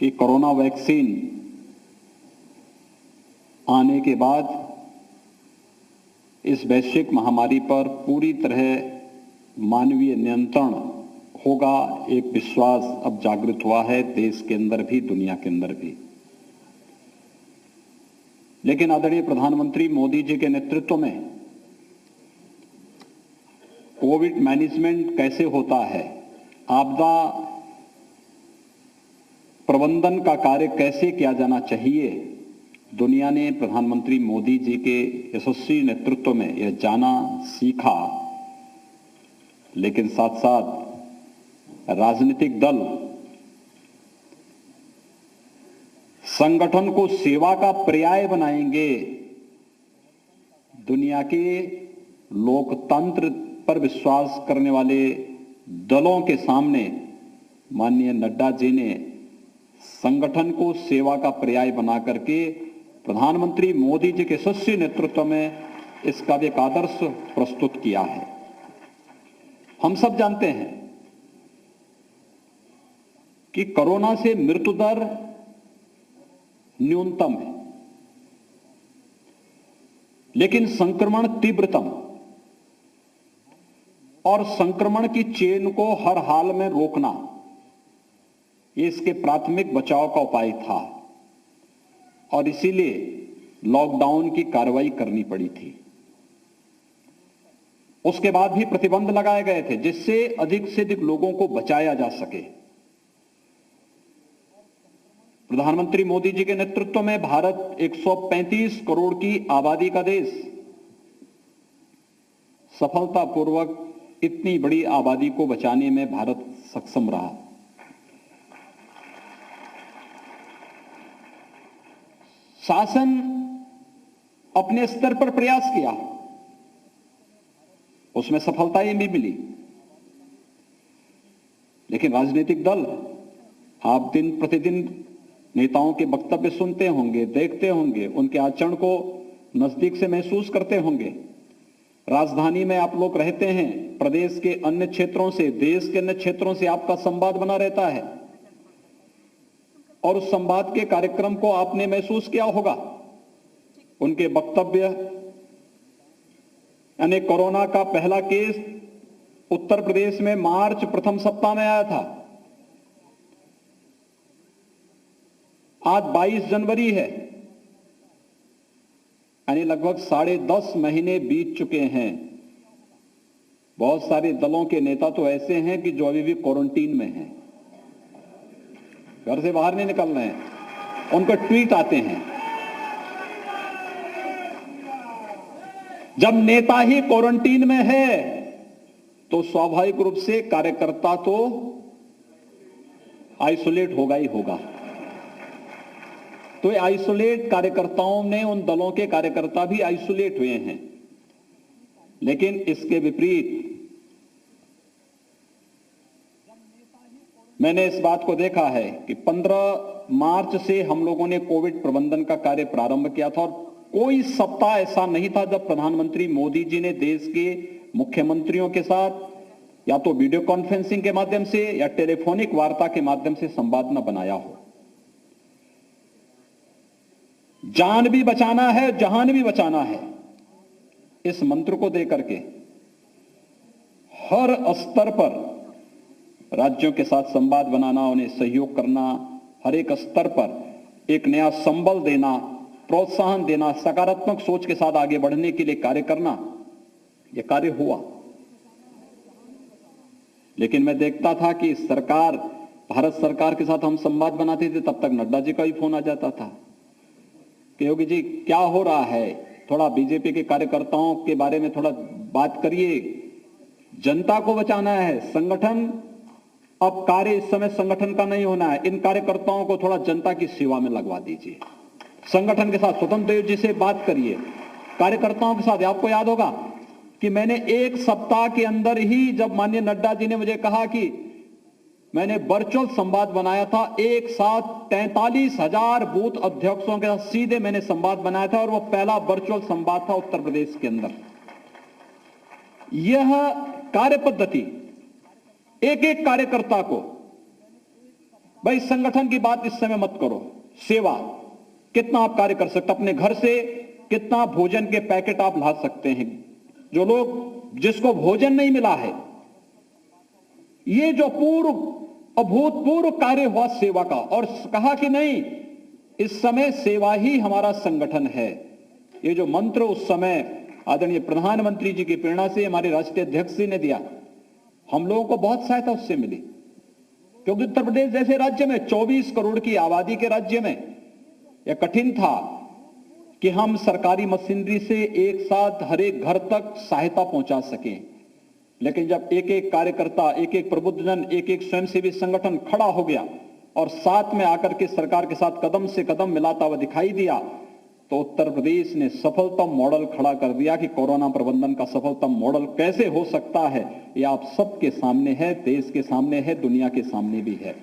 कि corona vaccine आने के बाद इस वैश्विक महामारी पर पूरी तरह मानवीय नियंत्रण होगा, एक विश्वास अब जागृत हुआ है देश के अंदर भी, दुनिया के अंदर भी। लेकिन आदरणीय प्रधानमंत्री मोदी जी के नेतृत्व में कोविड मैनेजमेंट कैसे होता है, आपदा प्रबंधन का कार्य कैसे किया जाना चाहिए, दुनिया ने प्रधानमंत्री मोदी जी के यशस्वी नेतृत्व में यह जाना, सीखा। लेकिन साथ साथ राजनीतिक दल संगठन को सेवा का पर्याय बनाएंगे, दुनिया के लोकतंत्र पर विश्वास करने वाले दलों के सामने माननीय नड्डा जी ने संगठन को सेवा का पर्याय बना करके प्रधानमंत्री मोदी जी के यशस्वी नेतृत्व में इसका एक आदर्श प्रस्तुत किया है। हम सब जानते हैं कि कोरोना से मृत्यु दर न्यूनतम है, लेकिन संक्रमण तीव्रतम और संक्रमण की चेन को हर हाल में रोकना, ये इसके प्राथमिक बचाव का उपाय था और इसीलिए लॉकडाउन की कार्रवाई करनी पड़ी थी। उसके बाद भी प्रतिबंध लगाए गए थे जिससे अधिक से अधिक लोगों को बचाया जा सके। प्रधानमंत्री मोदी जी के नेतृत्व में भारत 135 करोड़ की आबादी का देश सफलतापूर्वक इतनी बड़ी आबादी को बचाने में भारत सक्षम रहा। शासन अपने स्तर पर प्रयास किया, उसमें सफलताएं भी मिली, लेकिन राजनीतिक दल, आप दिन प्रतिदिन नेताओं के वक्तव्य सुनते होंगे, देखते होंगे, उनके आचरण को नजदीक से महसूस करते होंगे। राजधानी में आप लोग रहते हैं, प्रदेश के अन्य क्षेत्रों से, देश के अन्य क्षेत्रों से आपका संवाद बना रहता है और उस संवाद के कार्यक्रम को आपने महसूस किया होगा। उनके वक्तव्य, यानी कोरोना का पहला केस उत्तर प्रदेश में मार्च प्रथम सप्ताह में आया था। आज 22 जनवरी है, यानी लगभग 10.5 महीने बीत चुके हैं। बहुत सारे दलों के नेता तो ऐसे हैं कि जो अभी भी क्वारंटीन में हैं, घर से बाहर नहीं निकल रहे हैं, उनके ट्वीट आते हैं। जब नेता ही क्वारंटीन में है तो स्वाभाविक रूप से कार्यकर्ता तो आइसोलेट होगा ही होगा। तो आइसोलेट कार्यकर्ताओं ने, उन दलों के कार्यकर्ता भी आइसोलेट हुए हैं। लेकिन इसके विपरीत मैंने इस बात को देखा है कि 15 मार्च से हम लोगों ने कोविड प्रबंधन का कार्य प्रारंभ किया था और कोई सप्ताह ऐसा नहीं था जब प्रधानमंत्री मोदी जी ने देश के मुख्यमंत्रियों के साथ या तो वीडियो कॉन्फ्रेंसिंग के माध्यम से या टेलीफोनिक वार्ता के माध्यम से संवाद न बनाया हो। जान भी बचाना है, जहान भी बचाना है, इस मंत्र को देकर के हर स्तर पर राज्यों के साथ संवाद बनाना, उन्हें सहयोग करना, हर एक स्तर पर एक नया संबल देना, प्रोत्साहन देना, सकारात्मक सोच के साथ आगे बढ़ने के लिए कार्य करना, यह कार्य हुआ। लेकिन मैं देखता था कि सरकार, भारत सरकार के साथ हम संवाद बनाते थे, तब तक नड्डा जी का ही फोन आ जाता था कि योगी जी क्या हो रहा है, थोड़ा बीजेपी के कार्यकर्ताओं के बारे में थोड़ा बात करिए, जनता को बचाना है। संगठन, अब कार्य इस समय संगठन का नहीं होना है, इन कार्यकर्ताओं को थोड़ा जनता की सेवा में लगवा दीजिए। संगठन के साथ स्वतंत्र देव जी से बात करिए, कार्यकर्ताओं के साथ। आपको याद होगा कि मैंने एक सप्ताह के अंदर ही, जब माननीय नड्डा जी ने मुझे कहा कि मैंने वर्चुअल संवाद बनाया था, एक साथ 43,000 बूथ अध्यक्षों के साथ सीधे मैंने संवाद बनाया था और वो पहला वर्चुअल संवाद था उत्तर प्रदेश के अंदर। यह कार्य पद्धति एक एक कार्यकर्ता को भाई संगठन की बात इस समय मत करो, सेवा कितना आप कार्य कर सकते, अपने घर से कितना भोजन के पैकेट आप ला सकते हैं। जो लोग जिसको भोजन नहीं मिला है, ये जो अभूतपूर्व कार्य हुआ सेवा का, और कहा कि नहीं इस समय सेवा ही हमारा संगठन है। ये जो मंत्र उस समय आदरणीय प्रधानमंत्री जी की प्रेरणा से हमारे राष्ट्रीय अध्यक्ष जी ने दिया, हम लोगों को बहुत सहायता उससे मिली, क्योंकि उत्तर प्रदेश जैसे राज्य में 24 करोड़ की आबादी के राज्य में यह कठिन था कि हम सरकारी मशीनरी से एक साथ हर एक घर तक सहायता पहुंचा सकें। लेकिन जब एक एक कार्यकर्ता, एक एक प्रबुद्धजन, एक एक स्वयंसेवी संगठन खड़ा हो गया और साथ में आकर के सरकार के साथ कदम से कदम मिलाता हुआ दिखाई दिया, तो उत्तर प्रदेश ने सफलतम मॉडल खड़ा कर दिया कि कोरोना प्रबंधन का सफलतम मॉडल कैसे हो सकता है। यह आप सबके सामने है, देश के सामने है, दुनिया के सामने भी है।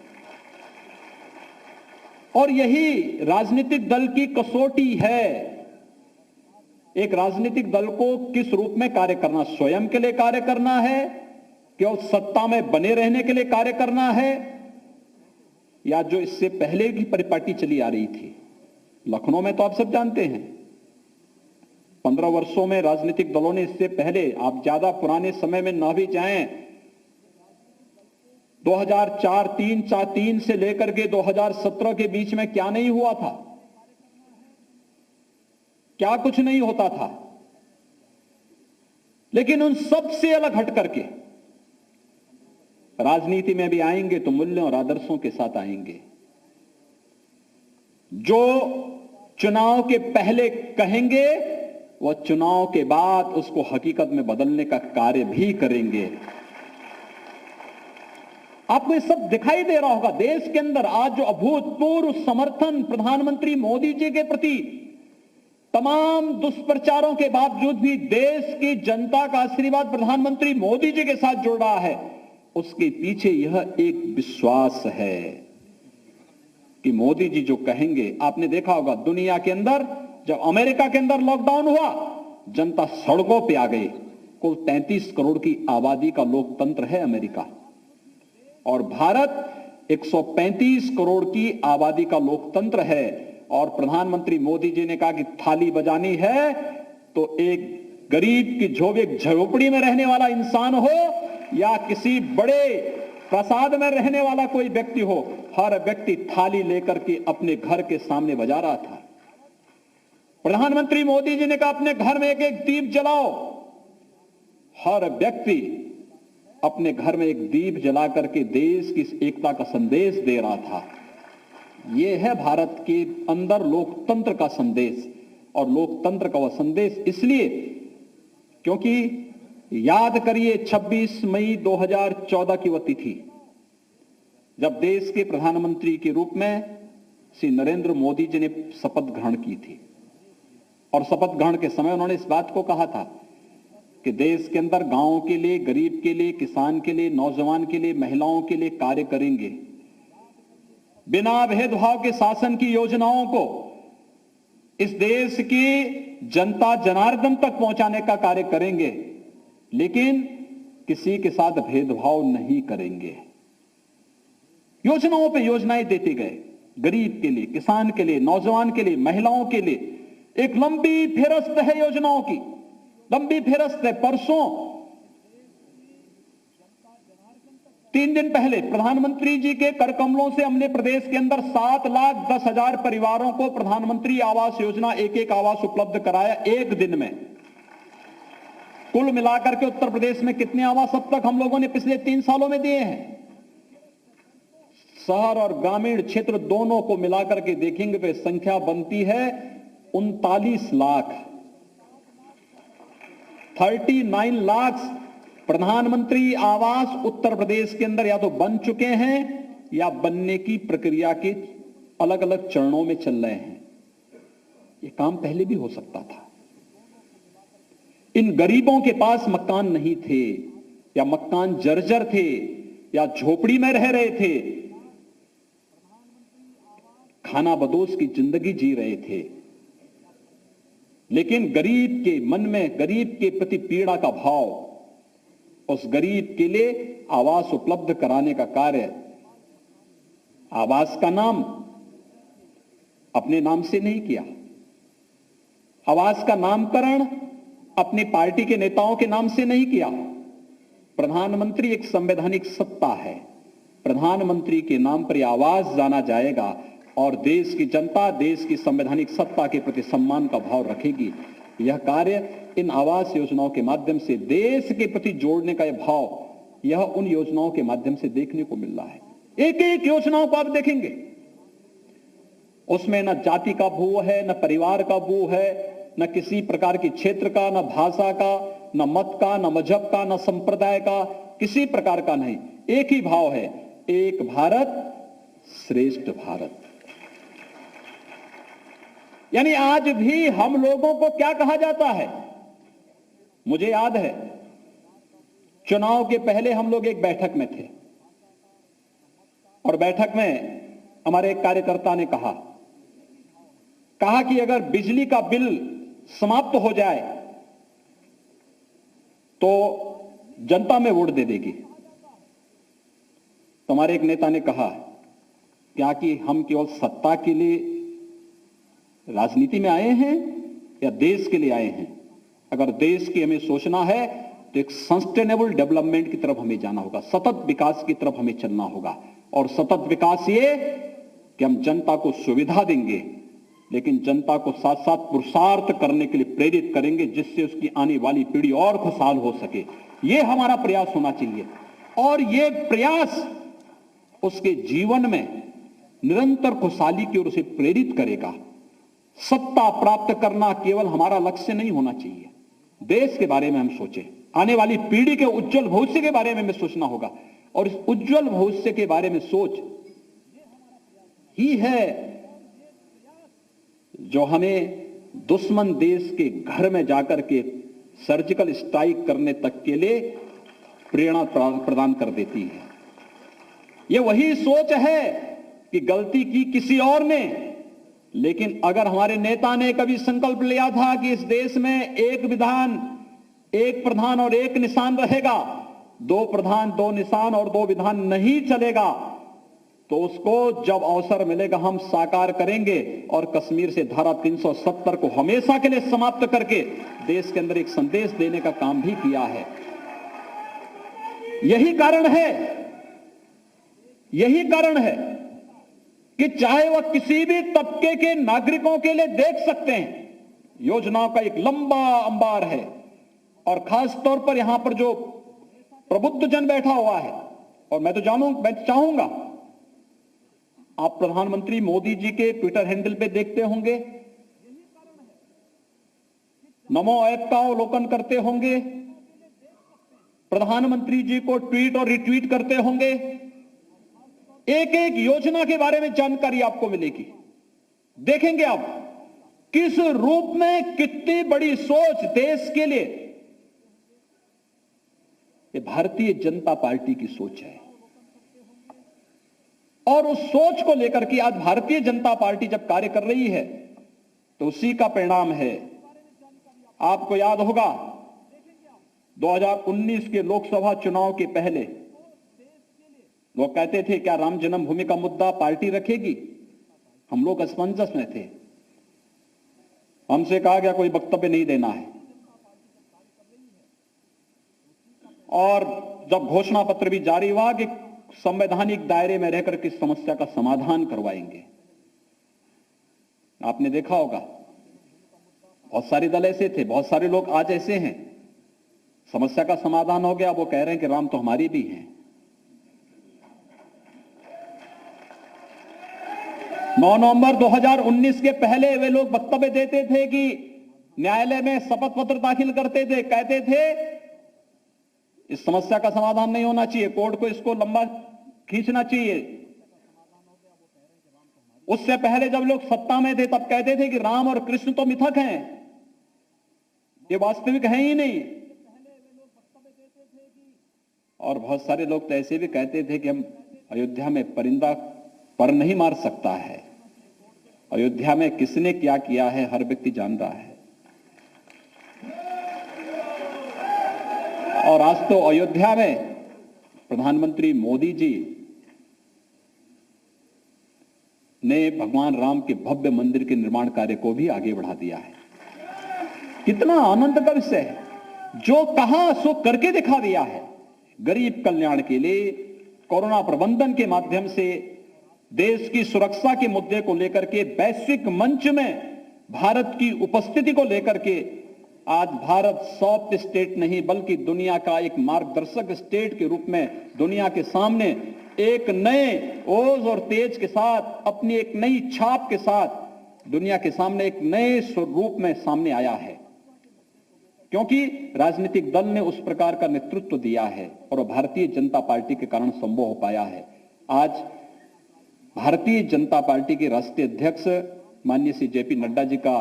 और यही राजनीतिक दल की कसौटी है। एक राजनीतिक दल को किस रूप में कार्य करना, स्वयं के लिए कार्य करना है, क्या उस सत्ता में बने रहने के लिए कार्य करना है, या जो इससे पहले की परिपाटी चली आ रही थी। लखनऊ में तो आप सब जानते हैं 15 वर्षों में राजनीतिक दलों ने, इससे पहले आप ज्यादा पुराने समय में ना भी जाएं, 2004-3 से लेकर के 2017 के बीच में क्या नहीं हुआ था, क्या कुछ नहीं होता था। लेकिन उन सब से अलग हट करके राजनीति में भी आएंगे तो मूल्यों और आदर्शों के साथ आएंगे। जो चुनाव के पहले कहेंगे वह चुनाव के बाद उसको हकीकत में बदलने का कार्य भी करेंगे। आपको ये सब दिखाई दे रहा होगा देश के अंदर आज जो अभूतपूर्व समर्थन प्रधानमंत्री मोदी जी के प्रति, तमाम दुष्प्रचारों के बावजूद भी देश की जनता का आशीर्वाद प्रधानमंत्री मोदी जी के साथ जुड़ रहा है। उसके पीछे यह एक विश्वास है कि मोदी जी जो कहेंगे, आपने देखा होगा दुनिया के अंदर जब अमेरिका के अंदर लॉकडाउन हुआ, जनता सड़कों पे आ गई। कुल 33 करोड़ की आबादी का लोकतंत्र है अमेरिका, और भारत 135 करोड़ की आबादी का लोकतंत्र है। और प्रधानमंत्री मोदी जी ने कहा कि थाली बजानी है तो एक गरीब की झोपड़ी में रहने वाला इंसान हो या किसी बड़े प्रसाद में रहने वाला कोई व्यक्ति हो, हर व्यक्ति थाली लेकर के अपने घर के सामने बजा रहा था। प्रधानमंत्री मोदी जी ने कहा अपने घर में एक एक दीप जलाओ, हर व्यक्ति अपने घर में एक दीप जला करके देश की एकता का संदेश दे रहा था। यह है भारत के अंदर लोकतंत्र का संदेश। और लोकतंत्र का वह संदेश इसलिए क्योंकि याद करिए 26 मई 2014 की वह तिथि जब देश के प्रधानमंत्री के रूप में श्री नरेंद्र मोदी जी ने शपथ ग्रहण की थी। और शपथ ग्रहण के समय उन्होंने इस बात को कहा था कि देश के अंदर गांवों के लिए, गरीब के लिए, किसान के लिए, नौजवान के लिए, महिलाओं के लिए कार्य करेंगे। बिना भेदभाव के शासन की योजनाओं को इस देश की जनता जनार्दन तक पहुंचाने का कार्य करेंगे, लेकिन किसी के साथ भेदभाव नहीं करेंगे। योजनाओं पे योजनाएं देते गए, गरीब के लिए, किसान के लिए, नौजवान के लिए, महिलाओं के लिए। एक लंबी फेहरिस्त है योजनाओं की, लंबी फेहरिस्त है। परसों 3 दिन पहले प्रधानमंत्री जी के कर कमलों से हमने प्रदेश के अंदर 7,10,000 परिवारों को प्रधानमंत्री आवास योजना एक आवास उपलब्ध कराया एक दिन में। कुल मिलाकर के उत्तर प्रदेश में कितने आवास अब तक हम लोगों ने पिछले 3 सालों में दिए हैं? शहर और ग्रामीण क्षेत्र दोनों को मिलाकर के देखेंगे तो संख्या बनती है 39 लाख। 39 लाख प्रधानमंत्री आवास उत्तर प्रदेश के अंदर या तो बन चुके हैं या बनने की प्रक्रिया के अलग अलग चरणों में चल रहे हैं। यह काम पहले भी हो सकता था। इन गरीबों के पास मकान नहीं थे, या मकान जर्जर थे, या झोपड़ी में रह रहे थे, खाना बदोश की जिंदगी जी रहे थे। लेकिन गरीब के मन में, गरीब के प्रति पीड़ा का भाव, उस गरीब के लिए आवास उपलब्ध कराने का कार्य आवास का नाम अपने नाम से नहीं किया, आवास का नामकरण अपनी पार्टी के नेताओं के नाम से नहीं किया। प्रधानमंत्री एक संवैधानिक सत्ता है, प्रधानमंत्री के नाम पर यह आवास जाना जाएगा और देश की जनता देश की संवैधानिक सत्ता के प्रति सम्मान का भाव रखेगी। यह कार्य इन आवास योजनाओं के माध्यम से देश के प्रति जोड़ने का यह भाव, यह उन योजनाओं के माध्यम से देखने को मिल रहा है। एक एक योजनाओं को आप देखेंगे, उसमें न जाति का भू है, न परिवार का भू है, न किसी प्रकार की क्षेत्र का, न भाषा का, न मत का, न मजहब का, न संप्रदाय का, किसी प्रकार का नहीं। एक ही भाव है, एक भारत श्रेष्ठ भारत। यानी आज भी हम लोगों को क्या कहा जाता है, मुझे याद है चुनाव के पहले हम लोग एक बैठक में थे और बैठक में हमारे एक कार्यकर्ता ने कहा कि अगर बिजली का बिल समाप्त हो जाए तो जनता में वोट दे देगी। तो हमारे एक नेता ने कहा क्या कि हम केवल सत्ता के लिए राजनीति में आए हैं या देश के लिए आए हैं? अगर देश की हमें सोचना है तो एक सस्टेनेबल डेवलपमेंट की तरफ हमें जाना होगा, सतत विकास की तरफ हमें चलना होगा। और सतत विकास ये कि हम जनता को सुविधा देंगे लेकिन जनता को साथ साथ पुरुषार्थ करने के लिए प्रेरित करेंगे जिससे उसकी आने वाली पीढ़ी और खुशहाल हो सके। ये हमारा प्रयास होना चाहिए और ये प्रयास उसके जीवन में निरंतर खुशहाली की ओर उसे प्रेरित करेगा। सत्ता प्राप्त करना केवल हमारा लक्ष्य नहीं होना चाहिए, देश के बारे में हम सोचें, आने वाली पीढ़ी के उज्जवल भविष्य के बारे में हमें सोचना होगा और इस उज्जवल भविष्य के बारे में सोच ही है जो हमें दुश्मन देश के घर में जाकर के सर्जिकल स्ट्राइक करने तक के लिए प्रेरणा प्रदान कर देती है। यह वही सोच है कि गलती की किसी और ने, लेकिन अगर हमारे नेता ने कभी संकल्प लिया था कि इस देश में एक विधान, एक प्रधान और एक निशान रहेगा, दो प्रधान दो निशान और दो विधान नहीं चलेगा, तो उसको जब अवसर मिलेगा हम साकार करेंगे और कश्मीर से धारा 370 को हमेशा के लिए समाप्त करके देश के अंदर एक संदेश देने का काम भी किया है। यही कारण है कि चाहे वह किसी भी तबके के नागरिकों के लिए देख सकते हैं, योजनाओं का एक लंबा अंबार है और खास तौर पर यहां पर जो प्रबुद्ध जन बैठा हुआ है, और मैं चाहूंगा आप प्रधानमंत्री मोदी जी के ट्विटर हैंडल पे देखते होंगे, नमो ऐप का अवलोकन करते होंगे, प्रधानमंत्री जी को ट्वीट और रिट्वीट करते होंगे, एक एक योजना के बारे में जानकारी आपको मिलेगी। देखेंगे आप किस रूप में कितनी बड़ी सोच देश के लिए, ये भारतीय जनता पार्टी की सोच है और उस सोच को लेकर के आज भारतीय जनता पार्टी जब कार्य कर रही है तो उसी का परिणाम है। आपको याद होगा 2019 के लोकसभा चुनाव के पहले लोग कहते थे क्या राम जन्मभूमि का मुद्दा पार्टी रखेगी? हम लोग असमंजस में थे, हमसे कहा गया कोई वक्तव्य नहीं देना है और जब घोषणा पत्र भी जारी हुआ कि संवैधानिक दायरे में रहकर के समस्या का समाधान करवाएंगे, आपने देखा होगा बहुत सारे दल ऐसे थे, बहुत सारे लोग आज ऐसे हैं, समस्या का समाधान हो गया, वो कह रहे हैं कि राम तो हमारी भी हैं। 9 नवंबर 2019 के पहले वे लोग वक्तव्य देते थे कि न्यायालय में शपथ पत्र दाखिल करते थे, कहते थे इस समस्या का समाधान नहीं होना चाहिए, कोर्ट को इसको लंबा खींचना चाहिए। उससे पहले जब लोग सत्ता में थे तब कहते थे कि राम और कृष्ण तो मिथक हैं, ये वास्तविक है ही नहीं। और बहुत सारे लोग तो ऐसे भी कहते थे कि हम अयोध्या में परिंदा पर नहीं मार सकता है, अयोध्या में किसने क्या किया है हर व्यक्ति जान रहा है। और आज तो अयोध्या में प्रधानमंत्री मोदी जी ने भगवान राम के भव्य मंदिर के निर्माण कार्य को भी आगे बढ़ा दिया है। कितना आनंद का विषय है, जो कहा सो करके दिखा दिया है। गरीब कल्याण के लिए कोरोना प्रबंधन के माध्यम से देश की सुरक्षा के मुद्दे को लेकर के वैश्विक मंच में भारत की उपस्थिति को लेकर के आज भारत सॉफ्ट स्टेट नहीं बल्कि दुनिया का एक मार्गदर्शक स्टेट के रूप में दुनिया के सामने एक नए ओज और तेज के साथ, अपनी एक नई छाप के साथ दुनिया के सामने एक नए स्वरूप में सामने आया है, क्योंकि राजनीतिक दल ने उस प्रकार का नेतृत्व दिया है और भारतीय जनता पार्टी के कारण संभव हो पाया है। आज भारतीय जनता पार्टी के राष्ट्रीय अध्यक्ष माननीय श्री जेपी नड्डा जी का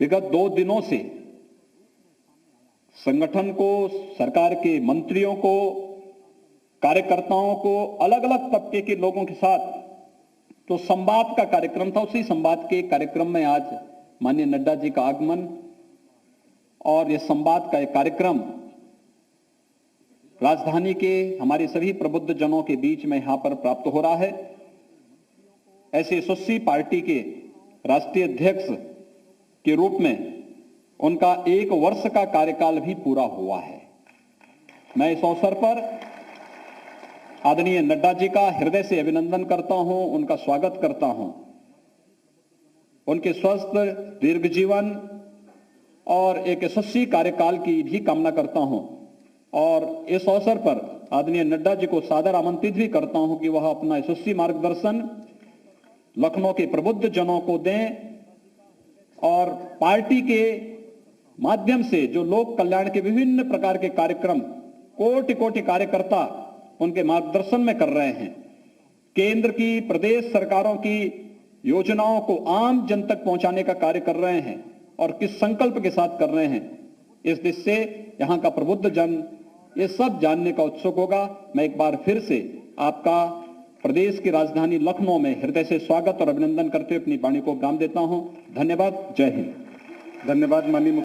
विगत 2 दिनों से संगठन को, सरकार के मंत्रियों को, कार्यकर्ताओं को, अलग अलग तबके के लोगों के साथ तो संवाद का कार्यक्रम था। उसी संवाद के कार्यक्रम में आज माननीय नड्डा जी का आगमन और यह संवाद का एक कार्यक्रम राजधानी के हमारे सभी प्रबुद्ध जनों के बीच में यहां पर प्राप्त हो रहा है। ऐसे यशस्वी पार्टी के राष्ट्रीय अध्यक्ष के रूप में उनका 1 वर्ष का कार्यकाल भी पूरा हुआ है। मैं इस अवसर पर आदरणीय नड्डा जी का हृदय से अभिनंदन करता हूं, उनका स्वागत करता हूं। उनके स्वस्थ दीर्घ जीवन और एक यशस्वी कार्यकाल की भी कामना करता हूं और इस अवसर पर आदरणीय नड्डा जी को सादर आमंत्रित भी करता हूं कि वह अपना यशस्वी मार्गदर्शन लखनऊ के प्रबुद्ध जनों को दें और पार्टी के माध्यम से जो लोक कल्याण के विभिन्न प्रकार के कार्यक्रम कोटि कोटि कार्यकर्ता उनके मार्गदर्शन में कर रहे हैं, केंद्र की, प्रदेश सरकारों की योजनाओं को आम जन तक पहुंचाने का कार्य कर रहे हैं और किस संकल्प के साथ कर रहे हैं, इस दिशा से यहां का प्रबुद्ध जन ये सब जानने का उत्सुक होगा। मैं एक बार फिर से आपका प्रदेश की राजधानी लखनऊ में हृदय से स्वागत और अभिनंदन करते हुए अपनी वाणी को विराम देता हूं। धन्यवाद। जय हिंद। धन्यवाद माननीय